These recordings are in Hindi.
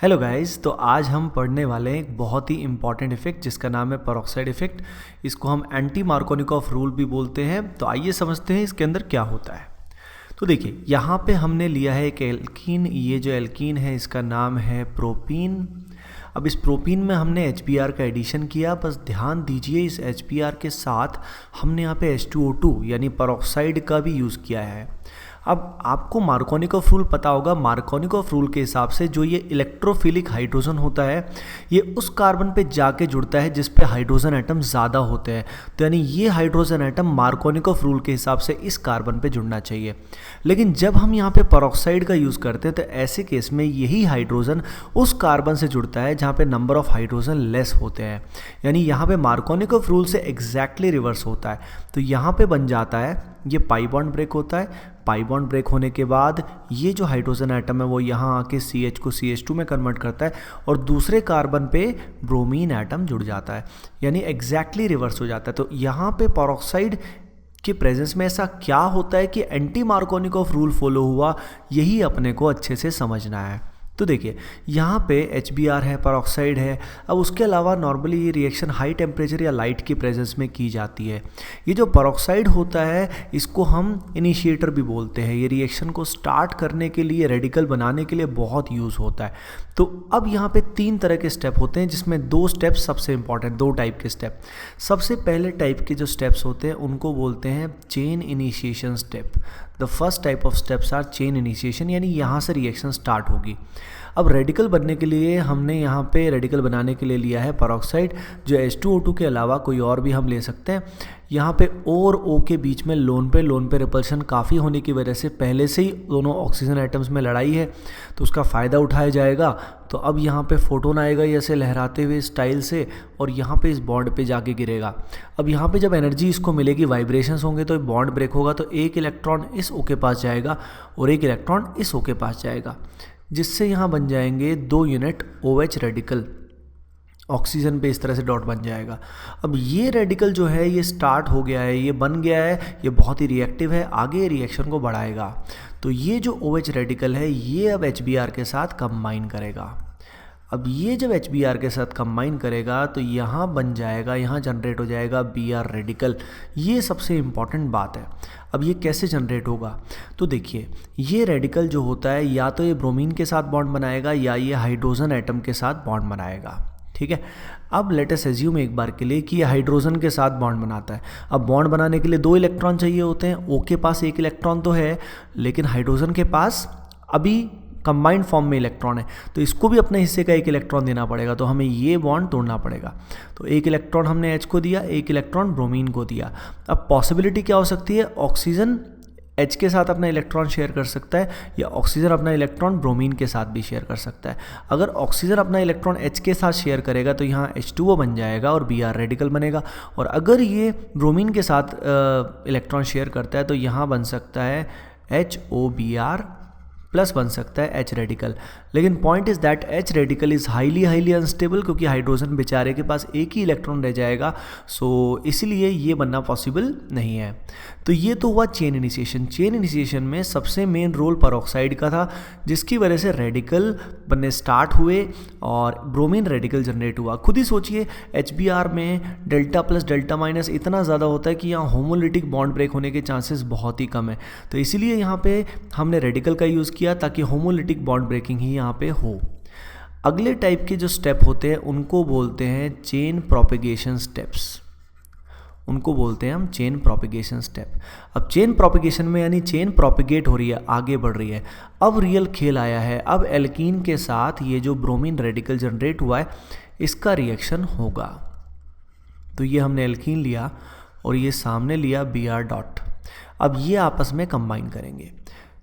हेलो गाइस, तो आज हम पढ़ने वाले हैं एक बहुत ही इंपॉर्टेंट इफेक्ट जिसका नाम है पेरोक्साइड इफेक्ट। इसको हम एंटी मार्कोनिकॉफ रूल भी बोलते हैं। तो आइए समझते हैं इसके अंदर क्या होता है। तो देखिए, यहाँ पे हमने लिया है एक एल्कीन। ये जो एल्कीन है इसका नाम है प्रोपीन। अब इस प्रोपीन में हमने HBr का एडिशन किया। बस ध्यान दीजिए, इस HBr के साथ हमने यहाँ पे H2O2 यानी पेरोक्साइड का भी यूज़ किया है। अब आपको मार्कोनिकॉफ रूल पता होगा। मार्कोनिकॉफ रूल के हिसाब से जो ये इलेक्ट्रोफिलिक हाइड्रोजन होता है ये उस कार्बन पे जाके जुड़ता है जिस पे हाइड्रोजन एटम ज़्यादा होते हैं। तो यानी ये हाइड्रोजन एटम मार्कोनिकॉफ रूल के हिसाब से इस कार्बन पे जुड़ना चाहिए। लेकिन जब हम यहाँ पे पेरोक्साइड का यूज़ करते हैं तो ऐसे केस में यही हाइड्रोजन उस कार्बन से जुड़ता है जहाँ पे नंबर ऑफ हाइड्रोजन लेस होते हैं। यानी यहाँ पे मार्कोनिकॉफ रूल से एग्जैक्टली रिवर्स होता है। तो यहाँ पे बन जाता है, ये पाई बॉन्ड ब्रेक होता है। पाई बॉन्ड ब्रेक होने के बाद ये जो हाइड्रोजन एटम है वो यहाँ आके CH को CH2 में कन्वर्ट करता है और दूसरे कार्बन पे ब्रोमीन एटम जुड़ जाता है। यानी एग्जैक्टली रिवर्स हो जाता है। तो यहाँ पे पेरोक्साइड के प्रेजेंस में ऐसा क्या होता है कि एंटी मार्कोनिकॉफ रूल फॉलो हुआ, यही अपने को अच्छे से समझना है। तो देखिए, यहाँ पे HBr है, पेरोक्साइड है। अब उसके अलावा नॉर्मली ये रिएक्शन हाई टेम्परेचर या लाइट की प्रेजेंस में की जाती है। ये जो पेरोक्साइड होता है इसको हम इनिशिएटर भी बोलते हैं। ये रिएक्शन को स्टार्ट करने के लिए, रेडिकल बनाने के लिए बहुत यूज़ होता है। तो अब यहाँ पे 3 तरह के स्टेप होते हैं जिसमें 2 स्टेप सबसे इंपॉर्टेंट, 2 टाइप के स्टेप। सबसे पहले टाइप के जो स्टेप्स होते हैं उनको बोलते हैं chain initiation step. The first type of steps are chain initiation, यानी यहाँ से रिएक्शन स्टार्ट होगी। अब रेडिकल बनने के लिए हमने यहाँ पे रेडिकल बनाने के लिए लिया है पेरोक्साइड, जो H2O2 के अलावा कोई और भी हम ले सकते हैं। यहाँ पे O और O के बीच में लोन पे रिपल्शन काफ़ी होने की वजह से पहले से ही दोनों ऑक्सीजन एटम्स में लड़ाई है, तो उसका फ़ायदा उठाया जाएगा। तो अब यहाँ पे फोटोन आएगा ऐसे लहराते हुए स्टाइल से और यहाँ पे इस बॉन्ड पे जाके गिरेगा। अब यहाँ पे जब एनर्जी इसको मिलेगी, वाइब्रेशंस होंगे, तो बॉन्ड ब्रेक होगा। तो एक इलेक्ट्रॉन इस O के पास जाएगा और एक इलेक्ट्रॉन इस O के पास जाएगा, जिससे यहाँ बन जाएंगे 2 यूनिट OH रेडिकल। ऑक्सीजन पे इस तरह से डॉट बन जाएगा। अब ये रेडिकल जो है ये स्टार्ट हो गया है, ये बन गया है, ये बहुत ही रिएक्टिव है, आगे रिएक्शन को बढ़ाएगा। तो ये जो OH रेडिकल है ये अब HBr के साथ कंबाइन करेगा। अब ये जब HBr के साथ कंबाइन करेगा तो यहाँ बन जाएगा, यहाँ जनरेट हो जाएगा Br रेडिकल। ये सबसे इम्पॉर्टेंट बात है। अब ये कैसे जनरेट होगा, तो देखिए, ये रेडिकल जो होता है या तो ये ब्रोमीन के साथ बॉन्ड बनाएगा या ये हाइड्रोजन एटम के साथ बॉन्ड बनाएगा। ठीक है। अब लेट अस अज्यूम एक बार के लिए कि ये हाइड्रोजन के साथ बॉन्ड बनाता है। अब बॉन्ड बनाने के लिए 2 इलेक्ट्रॉन चाहिए होते हैं। O के पास 1 इलेक्ट्रॉन तो है, लेकिन हाइड्रोजन के पास अभी कंबाइंड फॉर्म में इलेक्ट्रॉन है, तो इसको भी अपने हिस्से का 1 इलेक्ट्रॉन देना पड़ेगा। तो हमें ये बॉन्ड तोड़ना पड़ेगा। तो 1 इलेक्ट्रॉन हमने H को दिया, 1 इलेक्ट्रॉन ब्रोमीन को दिया। अब पॉसिबिलिटी क्या हो सकती है, ऑक्सीजन H के साथ अपना इलेक्ट्रॉन शेयर कर सकता है या ऑक्सीजन अपना इलेक्ट्रॉन ब्रोमीन के साथ भी शेयर कर सकता है। अगर ऑक्सीजन अपना इलेक्ट्रॉन H के साथ शेयर करेगा तो यहाँ H2O बन जाएगा और Br रेडिकल बनेगा। और अगर ये ब्रोमीन के साथ इलेक्ट्रॉन शेयर करता है तो यहाँ बन सकता है HOBr प्लस बन सकता है H रेडिकल। लेकिन point is that H radical is highly unstable, क्योंकि हाइड्रोजन बेचारे के पास 1 ही इलेक्ट्रॉन रह जाएगा। सो इसीलिए ये बनना पॉसिबल नहीं है। तो ये तो हुआ चेन इनिशिएशन। चेन इनिशिएशन में सबसे मेन रोल पेरोक्साइड का था, जिसकी वजह से रेडिकल बनने स्टार्ट हुए और ब्रोमीन रेडिकल जनरेट हुआ। खुद ही सोचिए, HBr में डेल्टा प्लस डेल्टा माइनस इतना ज़्यादा होता है कि यहाँ होमोलिटिक बॉन्ड ब्रेक होने के चांसेस बहुत ही कम है। तो इसीलिए यहाँ पे हमने रेडिकल का यूज़ किया ताकि होमोलिटिक बॉन्ड ब्रेकिंग ही यहाँ पे हो। अगले टाइप के जो स्टेप होते हैं उनको बोलते हैं चेन प्रोपेगेशन स्टेप्स। उनको बोलते हैं हम चेन प्रोपेगेशन स्टेप। अब चेन प्रोपेगेशन में यानी चेन प्रोपेगेट हो रही है, आगे बढ़ रही है। अब रियल खेल आया है। अब एल्कीन के साथ ये जो ब्रोमीन रेडिकल जनरेट हुआ है इसका रिएक्शन होगा। तो ये हमने एल्कीन लिया और ये सामने लिया Br डॉट। अब ये आपस में कंबाइन करेंगे।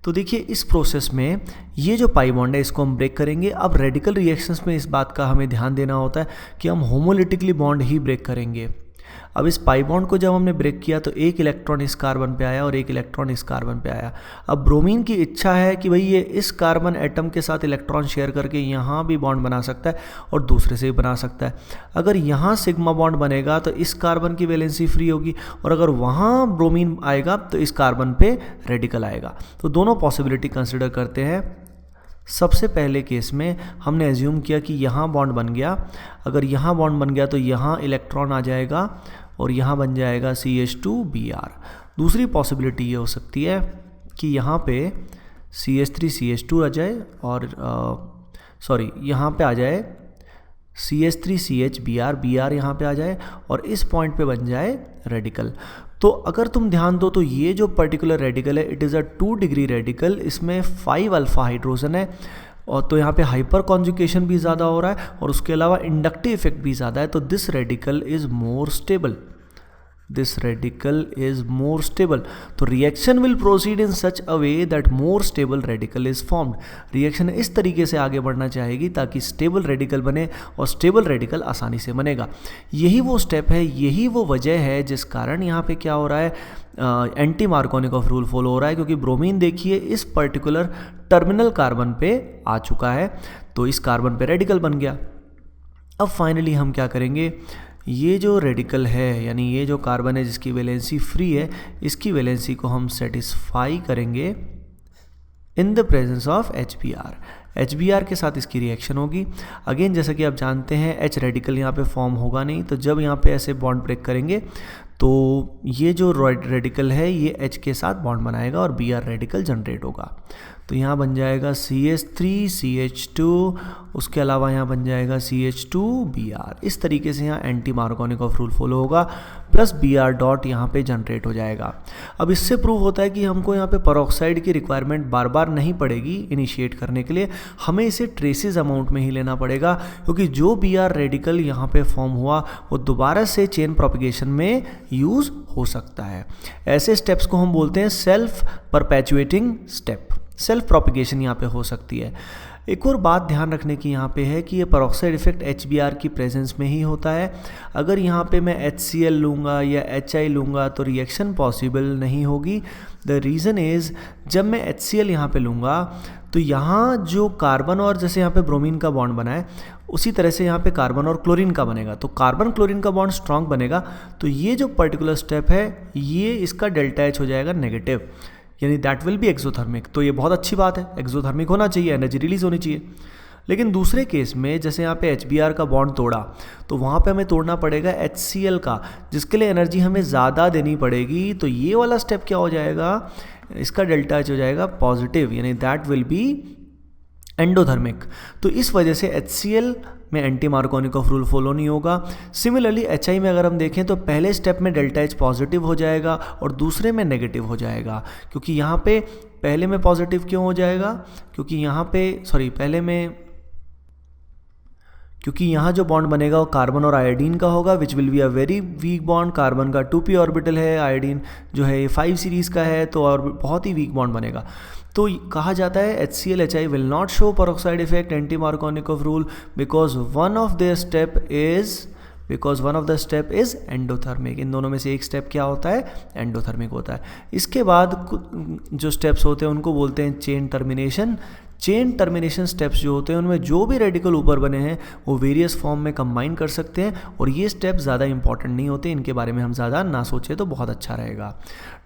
तो देखिए, इस प्रोसेस में ये जो पाई बॉन्ड है इसको हम ब्रेक करेंगे। अब रेडिकल रिएक्शंस में इस बात का हमें ध्यान देना होता है कि हम होमोलिटिकली बॉन्ड ही ब्रेक करेंगे। अब इस पाई बॉन्ड को जब हमने ब्रेक किया तो 1 इलेक्ट्रॉन इस कार्बन पे आया और 1 इलेक्ट्रॉन इस कार्बन पे आया। अब ब्रोमीन की इच्छा है कि भाई ये इस कार्बन एटम के साथ इलेक्ट्रॉन शेयर करके यहाँ भी बॉन्ड बना सकता है और दूसरे से भी बना सकता है। अगर यहाँ सिग्मा बॉन्ड बनेगा तो इस कार्बन की वैलेंसी फ्री होगी और अगर वहाँ ब्रोमीन आएगा तो इस कार्बन पे रेडिकल आएगा। तो दोनों पॉसिबिलिटी कंसिडर करते हैं। सबसे पहले केस में हमने एज्यूम किया कि यहाँ बॉन्ड बन गया, अगर यहाँ बॉन्ड बन गया तो यहाँ इलेक्ट्रॉन आ जाएगा और यहाँ बन जाएगा CH2Br। दूसरी पॉसिबिलिटी ये हो सकती है कि यहाँ पे CH3CH2 आ जाए और यहाँ पे आ जाए CH3CHBr, Br यहाँ पे आ जाए और इस पॉइंट पे बन जाए रेडिकल। तो अगर तुम ध्यान दो तो ये जो पर्टिकुलर रेडिकल है it is a 2 degree radical, इसमें 5 अल्फा हाइड्रोजन है और तो यहाँ पे हाइपर कॉन्जुगेशन भी ज़्यादा हो रहा है और उसके अलावा इंडक्टिव इफेक्ट भी ज़्यादा है। तो this radical is more stable, this radical is more stable। तो reaction will proceed in such a way that more stable radical is formed। reaction इस तरीके से आगे बढ़ना चाहेगी ताकि stable radical बने और stable radical आसानी से बनेगा। यही वो स्टेप है, यही वो वजह है जिस कारण यहाँ पे क्या हो रहा है, एंटी मार्कोनिकॉफ रूल फॉलो हो रहा है, क्योंकि ब्रोमीन देखिए इस पर्टिकुलर टर्मिनल कार्बन पे आ चुका है तो इस कार्बन पे रेडिकल बन गया। अब फाइनली हम क्या करेंगे, ये जो रेडिकल है यानी ये जो कार्बन है जिसकी वैलेंसी फ्री है, इसकी वैलेंसी को हम सेटिस्फाई करेंगे in the presence of HBr। HBr के साथ इसकी रिएक्शन होगी। अगेन जैसा कि आप जानते हैं H रेडिकल यहाँ पे फॉर्म होगा नहीं, तो जब यहाँ पे ऐसे बॉन्ड ब्रेक करेंगे तो ये जो रेडिकल है ये H के साथ बॉन्ड बनाएगा और Br रेडिकल जनरेट होगा। तो यहाँ बन जाएगा CH3CH2, उसके अलावा यहाँ बन जाएगा CH2Br। इस तरीके से यहाँ एंटी मार्कोनिकॉफ रूल फॉलो होगा, प्लस Br डॉट यहाँ पे जनरेट हो जाएगा। अब इससे प्रूव होता है कि हमको यहाँ पे पेरोक्साइड की रिक्वायरमेंट बार बार नहीं पड़ेगी इनिशिएट करने के लिए, हमें इसे ट्रेसेस अमाउंट में ही लेना पड़ेगा, क्योंकि जो Br रेडिकल यहाँ पे फॉर्म हुआ वो दोबारा से चेन प्रोपिगेशन में यूज़ हो सकता है। ऐसे स्टेप्स को हम बोलते हैं self perpetuating step, self propagation यहाँ पे हो सकती है। एक और बात ध्यान रखने की यहाँ पे है कि ये पेरोक्साइड इफेक्ट HBr की प्रेजेंस में ही होता है। अगर यहाँ पे मैं HCl लूँगा या HI लूँगा तो रिएक्शन पॉसिबल नहीं होगी। द रीज़न इज़ जब मैं HCl यहाँ पे लूँगा तो यहाँ जो कार्बन और जैसे यहाँ पे ब्रोमीन का बॉन्ड बना है उसी तरह से यहाँ पे कार्बन और क्लोरीन का बनेगा, तो कार्बन क्लोरीन का बॉन्ड स्ट्रॉन्ग बनेगा, तो ये जो पर्टिकुलर स्टेप है ये इसका डेल्टा H हो जाएगा नेगेटिव, यानी दैट विल बी एक्सोथर्मिक। तो ये बहुत अच्छी बात है, एक्सोथर्मिक होना चाहिए, एनर्जी रिलीज होनी चाहिए। लेकिन दूसरे केस में जैसे यहाँ पे HBr का बॉन्ड तोड़ा तो वहाँ पे हमें तोड़ना पड़ेगा HCl का, जिसके लिए एनर्जी हमें ज़्यादा देनी पड़ेगी। तो ये वाला स्टेप क्या हो जाएगा, इसका डेल्टा H हो जाएगा पॉजिटिव, यानी दैट विल बी एंडोथर्मिक। तो इस वजह से HCl में एंटी मार्कोनिकॉफ रूल फॉलो नहीं होगा। सिमिलरली HI में अगर हम देखें तो पहले स्टेप में डेल्टा H पॉजिटिव हो जाएगा और दूसरे में नेगेटिव हो जाएगा, क्योंकि यहाँ पे पहले में पॉजिटिव क्यों हो जाएगा, क्योंकि यहाँ पे क्योंकि यहाँ जो बॉन्ड बनेगा वो कार्बन और आयोडीन का होगा, which will be a very weak bond. Carbon का 2p ऑर्बिटल है, आयोडीन जो है ये 5 सीरीज़ का है, तो और बहुत ही वीक बॉन्ड बनेगा। तो कहा जाता है HCl HI will not show peroxide effect anti Markovnikov rule because one of the step is endothermic. इन दोनों में से एक स्टेप क्या होता है, एंडोथर्मिक होता है। इसके बाद जो स्टेप्स होते हैं उनको बोलते हैं chain termination. Chain termination steps जो होते हैं उनमें जो भी रेडिकल ऊपर बने हैं वो वेरियस फॉर्म में कंबाइन कर सकते हैं, और ये स्टेप ज़्यादा इंपॉर्टेंट नहीं होते, इनके बारे में हम ज़्यादा ना सोचें तो बहुत अच्छा रहेगा।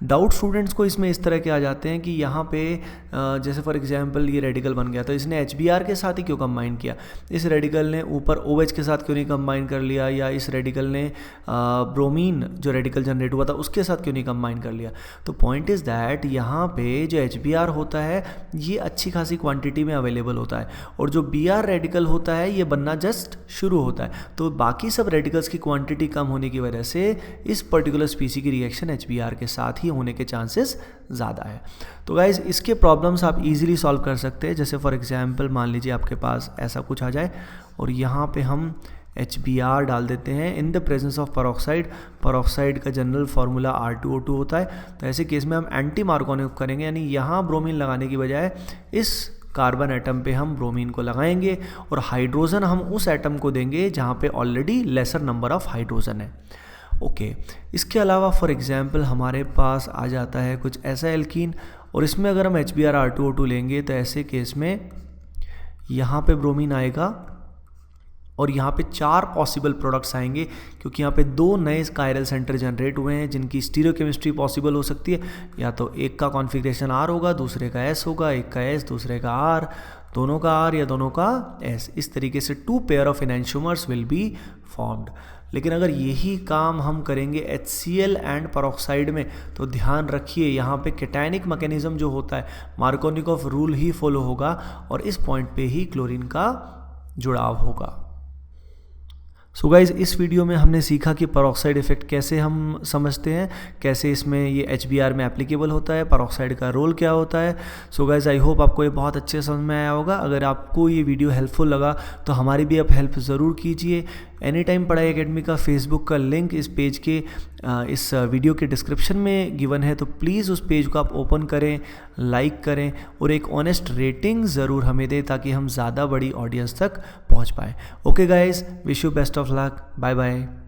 डाउट स्टूडेंट्स को इसमें इस तरह के आ जाते हैं कि यहाँ पे जैसे फॉर एग्जांपल ये रेडिकल बन गया तो इसने HBr के साथ ही क्यों कंबाइन किया, इस रेडिकल ने ऊपर OH के साथ क्यों नहीं कंबाइन कर लिया, या इस रेडिकल ने ब्रोमीन जो रेडिकल जनरेट हुआ था उसके साथ क्यों नहीं कंबाइन कर लिया। तो पॉइंट इज़ दैट यहाँ पे जो HBr होता है ये अच्छी खासी क्वांटिटी में अवेलेबल होता है, और जो Br रेडिकल होता है ये बनना जस्ट शुरू होता है। तो बाकी सब रेडिकल्स की क्वांटिटी कम होने की वजह से इस पर्टिकुलर स्पीसी की रिएक्शन HBr के साथ ही होने के चांसेस ज़्यादा है। तो गाइज इसके प्रॉब्लम्स आप इजीली सॉल्व कर सकते हैं। जैसे फॉर एग्जांपल मान लीजिए आपके पास ऐसा कुछ आ जाए और यहाँ पे हम HBr डाल देते हैं in the presence of peroxide. Peroxide का जनरल फार्मूला R2O2 होता है। तो ऐसे केस में हम एंटी मार्कोनिक करेंगे, यानी यहाँ ब्रोमीन लगाने की बजाय इस कार्बन एटम पे हम ब्रोमीन को लगाएंगे और हाइड्रोजन हम उस एटम को देंगे जहाँ पे already laser number of hydrogen है। ओके, इसके अलावा फॉर एग्जांपल हमारे पास आ जाता है कुछ ऐसा एल्कीन, और इसमें अगर हम HBr R2O2 लेंगे तो ऐसे केस में यहाँ पे ब्रोमीन आएगा और यहाँ पे 4 पॉसिबल प्रोडक्ट्स आएंगे, क्योंकि यहाँ पे 2 नए कायरल सेंटर जनरेट हुए हैं जिनकी स्टीरियोकेमिस्ट्री पॉसिबल हो सकती है। या तो एक का कॉन्फ़िगरेशन R होगा, दूसरे का S होगा, एक का S दूसरे का R। दोनों का R या दोनों का S, इस तरीके से 2 pair of enantiomers will be formed. लेकिन अगर यही काम हम करेंगे HCl एंड पेरोक्साइड में, तो ध्यान रखिए यहाँ पे कैटायनिक मैकेनिज्म जो होता है मार्कोनिकॉफ रूल ही फॉलो होगा और इस पॉइंट पे ही क्लोरीन का जुड़ाव होगा। सो गाइज, इस वीडियो में हमने सीखा कि पेरोक्साइड इफेक्ट कैसे हम समझते हैं, कैसे इसमें ये HBr में एप्लीकेबल होता है, पेरोक्साइड का रोल क्या होता है। सो गाइज, आई होप आपको ये बहुत अच्छे समझ में आया होगा। अगर आपको ये वीडियो हेल्पफुल लगा तो हमारी भी आप हेल्प ज़रूर कीजिए। एनी टाइम पढ़ाई एकेडमी का फेसबुक का लिंक इस पेज के इस वीडियो के डिस्क्रिप्शन में गिवन है, तो प्लीज़ उस पेज को आप ओपन करें, लाइक करें और एक ऑनेस्ट रेटिंग ज़रूर हमें दें ताकि हम ज़्यादा बड़ी ऑडियंस तक पहुंच पाएँ। Okay guys, wish you best of luck, bye bye.